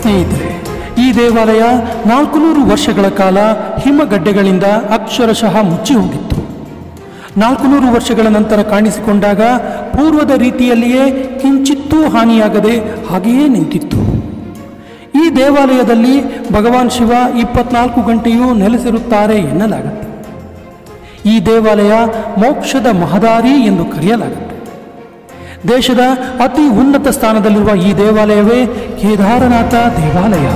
ಸ್ನೇಹಿತರೆ, ಈ ದೇವಾಲಯ 400 ವರ್ಷಗಳ ಕಾಲ ಹಿಮಗಡ್ಡೆಗಳಿಂದ ಅಕ್ಷರಶಃ ಮುಚ್ಚಿ ಹೋಗಿತ್ತು. 400 ವರ್ಷಗಳ ನಂತರ ಕಾಣಿಸಿಕೊಂಡಾಗ ಪೂರ್ವದ ರೀತಿಯಲ್ಲಿಯೇ ಕಿಂಚಿತ್ತೂ ಹಾನಿಯಾಗದೆ ಹಾಗೆಯೇ ನಿಂತಿತ್ತು. ಈ ದೇವಾಲಯದಲ್ಲಿ ಭಗವಾನ್ ಶಿವ 24 ಗಂಟೆಯೂ ನೆಲೆಸಿರುತ್ತಾರೆ ಎನ್ನಲಾಗುತ್ತೆ. ಈ ದೇವಾಲಯ ಮೋಕ್ಷದ ಮಹದಾರಿ ಎಂದು ಕರೆಯಲಾಗುತ್ತೆ. ದೇಶದ ಅತಿ ಉನ್ನತ ಸ್ಥಾನದಲ್ಲಿರುವ ಈ ದೇವಾಲಯವೇ ಕೇದಾರನಾಥ ದೇವಾಲಯ.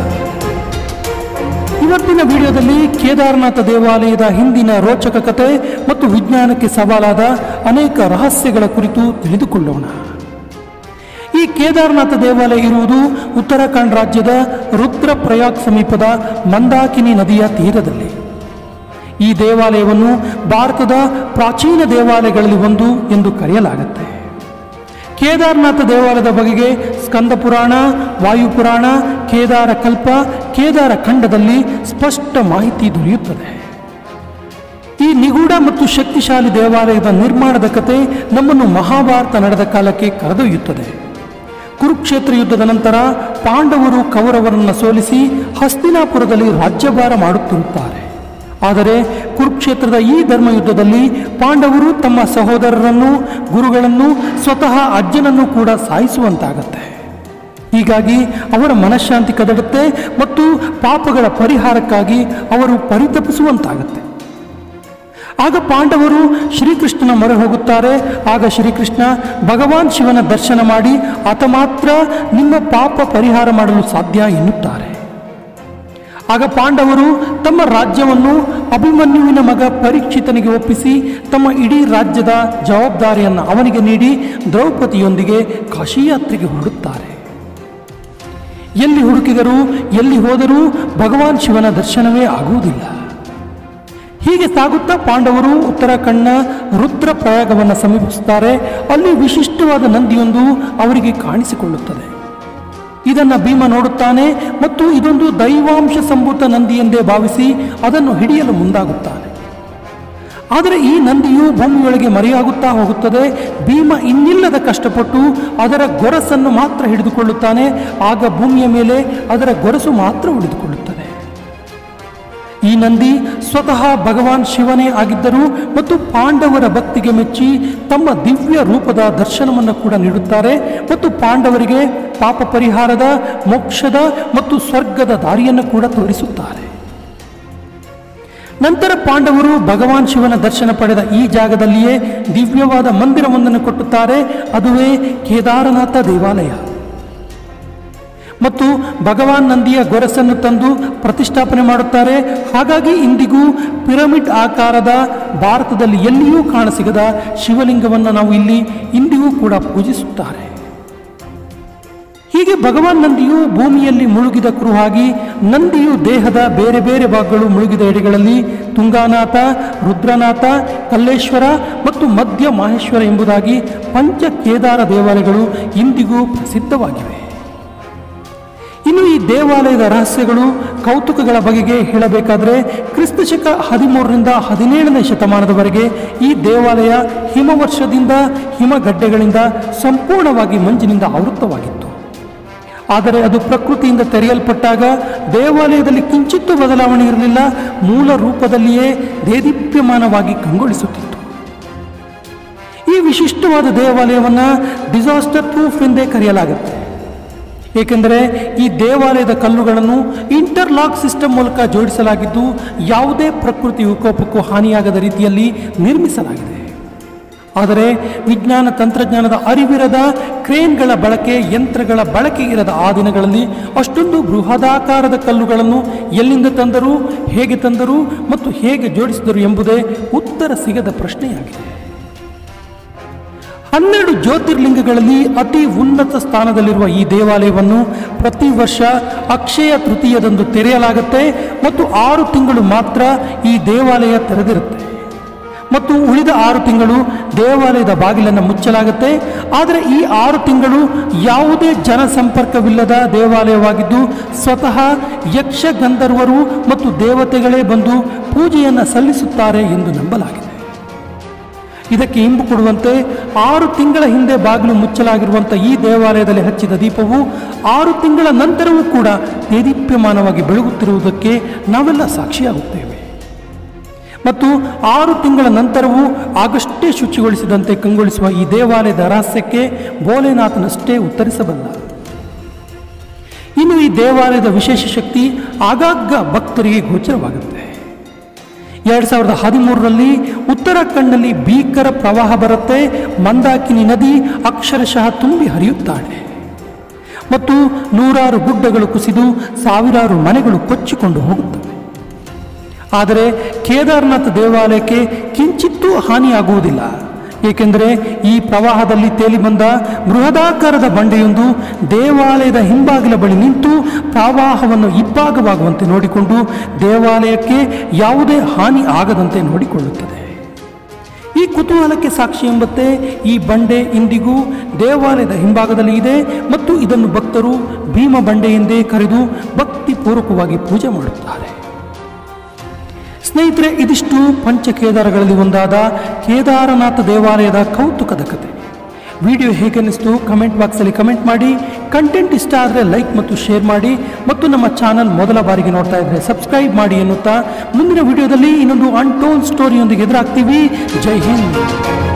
ಇವತ್ತಿನ ವಿಡಿಯೋದಲ್ಲಿ ಕೇದಾರನಾಥ ದೇವಾಲಯದ ಹಿಂದಿನ ರೋಚಕ ಕಥೆ ಮತ್ತು ವಿಜ್ಞಾನಕ್ಕೆ ಸವಾಲಾದ ಅನೇಕ ರಹಸ್ಯಗಳ ಕುರಿತು ತಿಳಿದುಕೊಳ್ಳೋಣ. ಈ ಕೇದಾರನಾಥ ದೇವಾಲಯ ಇರುವುದು ಉತ್ತರಾಖಂಡ್ ರಾಜ್ಯದ ರುದ್ರಪ್ರಯಾಗ್ ಸಮೀಪದ ಮಂದಾಕಿನಿ ನದಿಯ ತೀರದಲ್ಲಿ. ಈ ದೇವಾಲಯವನ್ನು ಭಾರತದ ಪ್ರಾಚೀನ ದೇವಾಲಯಗಳಲ್ಲಿ ಒಂದು ಎಂದು ಕರೆಯಲಾಗುತ್ತೆ. ಕೇದಾರನಾಥ ದೇವಾಲಯದ ಬಗೆಗೆ ಸ್ಕಂದ ಪುರಾಣ, ವಾಯುಪುರಾಣ, ಕೇದಾರ ಕಲ್ಪ, ಕೇದಾರ ಖಂಡದಲ್ಲಿ ಸ್ಪಷ್ಟ ಮಾಹಿತಿ ದೊರೆಯುತ್ತದೆ. ಈ ನಿಗೂಢ ಮತ್ತು ಶಕ್ತಿಶಾಲಿ ದೇವಾಲಯದ ನಿರ್ಮಾಣದ ಕತೆ ನಮ್ಮನ್ನು ಮಹಾಭಾರತ ನಡೆದ ಕಾಲಕ್ಕೆ ಕರೆದೊಯ್ಯುತ್ತದೆ. ಕುರುಕ್ಷೇತ್ರ ಯುದ್ಧದ ನಂತರ ಪಾಂಡವರು ಕೌರವರನ್ನು ಸೋಲಿಸಿ ಹಸ್ತಿನಾಪುರದಲ್ಲಿ ರಾಜ್ಯಭಾರ ಮಾಡುತ್ತಿರುತ್ತಾರೆ. ಆದರೆ ಕುರುಕ್ಷೇತ್ರದ ಈ ಧರ್ಮಯುದ್ಧದಲ್ಲಿ ಪಾಂಡವರು ತಮ್ಮ ಸಹೋದರರನ್ನು, ಗುರುಗಳನ್ನು, ಸ್ವತಃ ಅಜ್ಜನನ್ನು ಕೂಡ ಸಾಯಿಸುವಂತಾಗತ್ತೆ. ಹೀಗಾಗಿ ಅವರ ಮನಃಶಾಂತಿ ಕದಡುತ್ತೆ ಮತ್ತು ಪಾಪಗಳ ಪರಿಹಾರಕ್ಕಾಗಿ ಅವರು ಪರಿತಪಿಸುವಂತಾಗತ್ತೆ. ಆಗ ಪಾಂಡವರು ಶ್ರೀಕೃಷ್ಣನ ಮೊರೆ ಹೋಗುತ್ತಾರೆ. ಆಗ ಶ್ರೀಕೃಷ್ಣ ಭಗವಾನ್ ಶಿವನ ದರ್ಶನ ಮಾಡಿ ಆತ ಮಾತ್ರ ನಿಮ್ಮ ಪಾಪ ಪರಿಹಾರ ಮಾಡಲು ಸಾಧ್ಯ ಎನ್ನುತ್ತಾರೆ. ಆಗ ಪಾಂಡವರು ತಮ್ಮ ರಾಜ್ಯವನ್ನು ಅಭಿಮನ್ಯುವಿನ ಮಗ ಪರೀಕ್ಷಿತನಿಗೆ ಒಪ್ಪಿಸಿ ತಮ್ಮ ಇಡೀ ರಾಜ್ಯದ ಜವಾಬ್ದಾರಿಯನ್ನು ಅವನಿಗೆ ನೀಡಿ ದ್ರೌಪದಿಯೊಂದಿಗೆ ಕಾಶಿಯಾತ್ರೆಗೆ ಹೊರಡುತ್ತಾರೆ. ಎಲ್ಲಿ ಹುಡುಕಿದರೂ ಎಲ್ಲಿ ಹೋದರೂ ಭಗವಾನ್ ಶಿವನ ದರ್ಶನವೇ ಆಗುವುದಿಲ್ಲ. ಹೀಗೆ ಸಾಗುತ್ತಾ ಪಾಂಡವರು ಉತ್ತರಾಖಂಡ್ನ ರುದ್ರಪ್ರಯಾಗವನ್ನು ಸಮೀಪಿಸುತ್ತಾರೆ. ಅಲ್ಲಿ ವಿಶಿಷ್ಟವಾದ ನಂದಿಯೊಂದು ಅವರಿಗೆ ಕಾಣಿಸಿಕೊಳ್ಳುತ್ತದೆ. ಇದನ್ನು ಭೀಮ ನೋಡುತ್ತಾನೆ ಮತ್ತು ಇದೊಂದು ದೈವಾಂಶ ಸಂಭೂತ ನಂದಿ ಎಂದೇ ಭಾವಿಸಿ ಅದನ್ನು ಹಿಡಿಯಲು ಮುಂದಾಗುತ್ತಾನೆ. ಆದರೆ ಈ ನಂದಿಯು ಭೂಮಿಯೊಳಗೆ ಮರೆಯಾಗುತ್ತಾ ಹೋಗುತ್ತದೆ. ಭೀಮ ಇನ್ನಿಲ್ಲದ ಕಷ್ಟಪಟ್ಟು ಅದರ ಗೊರಸನ್ನು ಮಾತ್ರ ಹಿಡಿದುಕೊಳ್ಳುತ್ತಾನೆ. ಆಗ ಭೂಮಿಯ ಮೇಲೆ ಅದರ ಗೊರಸು ಮಾತ್ರ ಉಳಿದುಕೊಳ್ಳುತ್ತದೆ. ಈ ನಂದಿ ಸ್ವತಃ ಭಗವಾನ್ ಶಿವನೇ ಆಗಿದ್ದರು ಮತ್ತು ಪಾಂಡವರ ಭಕ್ತಿಗೆ ಮೆಚ್ಚಿ ತಮ್ಮ ದಿವ್ಯ ರೂಪದ ದರ್ಶನವನ್ನು ಕೂಡ ನೀಡುತ್ತಾರೆ ಮತ್ತು ಪಾಂಡವರಿಗೆ ಪಾಪ ಪರಿಹಾರದ, ಮೋಕ್ಷದ ಮತ್ತು ಸ್ವರ್ಗದ ದಾರಿಯನ್ನು ಕೂಡ ತೋರಿಸುತ್ತಾರೆ. ನಂತರ ಪಾಂಡವರು ಭಗವಾನ್ ಶಿವನ ದರ್ಶನ ಪಡೆದ ಈ ಜಾಗದಲ್ಲಿಯೇ ದಿವ್ಯವಾದ ಮಂದಿರವೊಂದನ್ನು ಕಟ್ಟುತ್ತಾರೆ. ಅದುವೇ ಕೇದಾರನಾಥ ದೇವಾಲಯ. ಮತ್ತು ಭಗವಾನ್ ನಂದಿಯ ಗೊರಸನ್ನು ತಂದು ಪ್ರತಿಷ್ಠಾಪನೆ ಮಾಡುತ್ತಾರೆ. ಹಾಗಾಗಿ ಇಂದಿಗೂ ಪಿರಮಿಡ್ ಆಕಾರದ ಭಾರತದಲ್ಲಿ ಎಲ್ಲಿಯೂ ಕಾಣಸಿಗದ ಶಿವಲಿಂಗವನ್ನು ನಾವು ಇಲ್ಲಿ ಇಂದಿಗೂ ಕೂಡ ಪೂಜಿಸುತ್ತಾರೆ. ಹೀಗೆ ಭಗವಾನ್ ನಂದಿಯು ಭೂಮಿಯಲ್ಲಿ ಮುಳುಗಿದ ಕುರುಹಾಗಿ, ನಂದಿಯು ದೇಹದ ಬೇರೆ ಬೇರೆ ಭಾಗಗಳು ಮುಳುಗಿದ ಎಡೆಗಳಲ್ಲಿ ತುಂಗಾನಾಥ, ರುದ್ರನಾಥ, ಕಲ್ಲೇಶ್ವರ ಮತ್ತು ಮಧ್ಯ ಮಾಹೇಶ್ವರ ಎಂಬುದಾಗಿ ಪಂಚ ಕೇದಾರ ದೇವಾಲಯಗಳು ಇಂದಿಗೂ ಪ್ರಸಿದ್ಧವಾಗಿವೆ. ಇನ್ನು ಈ ದೇವಾಲಯದ ರಹಸ್ಯಗಳು, ಕೌತುಕಗಳ ಬಗೆಗೆ ಹೇಳಬೇಕಾದರೆ ಕ್ರಿಸ್ತಶಕ 13ರಿಂದ 17ನೇ ಶತಮಾನದವರೆಗೆ ಈ ದೇವಾಲಯ ಹಿಮವರ್ಷದಿಂದ, ಹಿಮಗಡ್ಡೆಗಳಿಂದ ಸಂಪೂರ್ಣವಾಗಿ ಮಂಜಿನಿಂದ ಆವೃತವಾಗಿತ್ತು. ಆದರೆ ಅದು ಪ್ರಕೃತಿಯಿಂದ ತೆರೆಯಲ್ಪಟ್ಟಾಗ ದೇವಾಲಯದಲ್ಲಿ ಕಿಂಚಿತ್ತೂ ಬದಲಾವಣೆ ಇರಲಿಲ್ಲ. ಮೂಲ ರೂಪದಲ್ಲಿಯೇ ದೇದೀಪ್ಯಮಾನವಾಗಿ ಕಂಗೊಳಿಸುತ್ತಿತ್ತು. ಈ ವಿಶಿಷ್ಟವಾದ ದೇವಾಲಯವನ್ನು ಡಿಸಾಸ್ಟರ್ ಪ್ರೂಫ್ ಎಂದೇ ಕರೆಯಲಾಗುತ್ತೆ. ಏಕೆಂದರೆ ಈ ದೇವಾಲಯದ ಕಲ್ಲುಗಳನ್ನು ಇಂಟರ್ಲಾಕ್ ಸಿಸ್ಟಮ್ ಮೂಲಕ ಜೋಡಿಸಲಾಗಿದ್ದು ಯಾವುದೇ ಪ್ರಕೃತಿ ವಿಕೋಪಕ್ಕೂ ಹಾನಿಯಾಗದ ರೀತಿಯಲ್ಲಿ ನಿರ್ಮಿಸಲಾಗಿದೆ. ಆದರೆ ವಿಜ್ಞಾನ ತಂತ್ರಜ್ಞಾನದ ಅರಿವಿರದ, ಕ್ರೇನ್ಗಳ ಬಳಕೆ, ಯಂತ್ರಗಳ ಬಳಕೆ ಇರದ ಆ ದಿನಗಳಲ್ಲಿ ಅಷ್ಟೊಂದು ಬೃಹದಾಕಾರದ ಕಲ್ಲುಗಳನ್ನು ಎಲ್ಲಿಂದ ತಂದರು, ಹೇಗೆ ತಂದರು ಮತ್ತು ಹೇಗೆ ಜೋಡಿಸಿದರು ಎಂಬುದೇ ಉತ್ತರ ಸಿಗದ ಪ್ರಶ್ನೆಯಾಗಿದೆ. 12 ಜ್ಯೋತಿರ್ಲಿಂಗಗಳಲ್ಲಿ ಅತಿ ಉನ್ನತ ಸ್ಥಾನದಲ್ಲಿರುವ ಈ ದೇವಾಲಯವನ್ನು ಪ್ರತಿ ವರ್ಷ ಅಕ್ಷಯ ತೃತೀಯದಂದು ತೆರೆಯಲಾಗುತ್ತೆ ಮತ್ತು 6 ತಿಂಗಳು ಮಾತ್ರ ಈ ದೇವಾಲಯ ತೆರೆದಿರುತ್ತೆ ಮತ್ತು ಉಳಿದ 6 ತಿಂಗಳು ದೇವಾಲಯದ ಬಾಗಿಲನ್ನು ಮುಚ್ಚಲಾಗುತ್ತೆ. ಆದರೆ ಈ 6 ತಿಂಗಳು ಯಾವುದೇ ಜನಸಂಪರ್ಕವಿಲ್ಲದ ದೇವಾಲಯವಾಗಿದ್ದು ಸ್ವತಃ ಯಕ್ಷ ಗಂಧರ್ವರು ಮತ್ತು ದೇವತೆಗಳೇ ಬಂದು ಪೂಜೆಯನ್ನು ಸಲ್ಲಿಸುತ್ತಾರೆ ಎಂದು ನಂಬಲಾಗಿದೆ. ಇದಕ್ಕೆ ಇಂಬು ಕೊಡುವಂತೆ 6 ತಿಂಗಳ ಹಿಂದೆ ಬಾಗಿಲು ಮುಚ್ಚಲಾಗಿರುವಂಥ ಈ ದೇವಾಲಯದಲ್ಲಿ ಹಚ್ಚಿದ ದೀಪವು 6 ತಿಂಗಳ ನಂತರವೂ ಕೂಡ ದೇದೀಪ್ಯಮಾನವಾಗಿ ಬೆಳಗುತ್ತಿರುವುದಕ್ಕೆ ನಾವೆಲ್ಲ ಸಾಕ್ಷಿಯಾಗುತ್ತೇವೆ. ಮತ್ತು 6 ತಿಂಗಳ ನಂತರವೂ ಆಗಷ್ಟೇ ಶುಚಿಗೊಳಿಸಿದಂತೆ ಕಂಗೊಳಿಸುವ ಈ ದೇವಾಲಯದ ರಹಸ್ಯಕ್ಕೆ ಭೋಲೆನಾಥನಷ್ಟೇ ಉತ್ತರಿಸಬಲ್ಲ. ಇನ್ನು ಈ ದೇವಾಲಯದ ವಿಶೇಷ ಶಕ್ತಿ ಆಗಾಗ ಭಕ್ತರಿಗೆ ಗೋಚರವಾಗುತ್ತೆ. 2013ರಲ್ಲಿ ಉತ್ತರಾಖಂಡ್ನಲ್ಲಿ ಭೀಕರ ಪ್ರವಾಹ ಬರುತ್ತೆ. ಮಂದಾಕಿನಿ ನದಿ ಅಕ್ಷರಶಃ ತುಂಬಿ ಹರಿಯುತ್ತಾಳೆ ಮತ್ತು ನೂರಾರು ಗುಡ್ಡಗಳು ಕುಸಿದು ಸಾವಿರಾರು ಮನೆಗಳು ಕೊಚ್ಚಿಕೊಂಡು ಹೋಗುತ್ತವೆ. ಆದರೆ ಕೇದಾರನಾಥ ದೇವಾಲಯಕ್ಕೆ ಕಿಂಚಿತ್ತೂ ಹಾನಿಯಾಗುವುದಿಲ್ಲ. ಏಕೆಂದರೆ ಈ ಪ್ರವಾಹದಲ್ಲಿ ತೇಲಿ ಬಂದ ಬೃಹದಾಕಾರದ ಬಂಡೆಯೊಂದು ದೇವಾಲಯದ ಹಿಂಬಾಗಿಲ ಬಳಿ ನಿಂತು ಪ್ರವಾಹವನ್ನು ಇಬ್ಬಾಗವಾಗುವಂತೆ ನೋಡಿಕೊಂಡು ದೇವಾಲಯಕ್ಕೆ ಯಾವುದೇ ಹಾನಿ ಆಗದಂತೆ ನೋಡಿಕೊಳ್ಳುತ್ತದೆ. ಈ ಕುತೂಹಲಕ್ಕೆ ಸಾಕ್ಷಿ ಎಂಬಂತೆ ಈ ಬಂಡೆ ಇಂದಿಗೂ ದೇವಾಲಯದ ಹಿಂಭಾಗದಲ್ಲಿ ಇದೆ ಮತ್ತು ಇದನ್ನು ಭಕ್ತರು ಭೀಮ ಬಂಡೆ ಎಂದೇ ಕರೆದು ಭಕ್ತಿಪೂರ್ವಕವಾಗಿ ಪೂಜೆ ಮಾಡುತ್ತಾರೆ. ಸ್ನೇಹಿತರೆ, ಇದಿಷ್ಟು ಪಂಚಕೇದಾರಗಳಲ್ಲಿ ಒಂದಾದ ಕೇದಾರನಾಥ ದೇವಾಲಯದ ಕೌತುಕದ ಕಥೆ. ವಿಡಿಯೋ ಹೇಗನ್ನಿಸ್ತು ಕಮೆಂಟ್ ಬಾಕ್ಸಲ್ಲಿ ಕಮೆಂಟ್ ಮಾಡಿ. ಕಂಟೆಂಟ್ ಇಷ್ಟ ಆದರೆ ಲೈಕ್ ಮತ್ತು ಶೇರ್ ಮಾಡಿ ಮತ್ತು ನಮ್ಮ ಚಾನಲ್ ಮೊದಲ ಬಾರಿಗೆ ನೋಡ್ತಾ ಇದ್ದರೆ ಸಬ್ಸ್ಕ್ರೈಬ್ ಮಾಡಿ ಎನ್ನುತ್ತಾ ಮುಂದಿನ ವಿಡಿಯೋದಲ್ಲಿ ಇನ್ನೊಂದು ಅನ್ಟೋಲ್ಡ್ ಸ್ಟೋರಿಯೊಂದಿಗೆ ಎದುರಾಗ್ತೀವಿ. ಜೈ ಹಿಂದ್.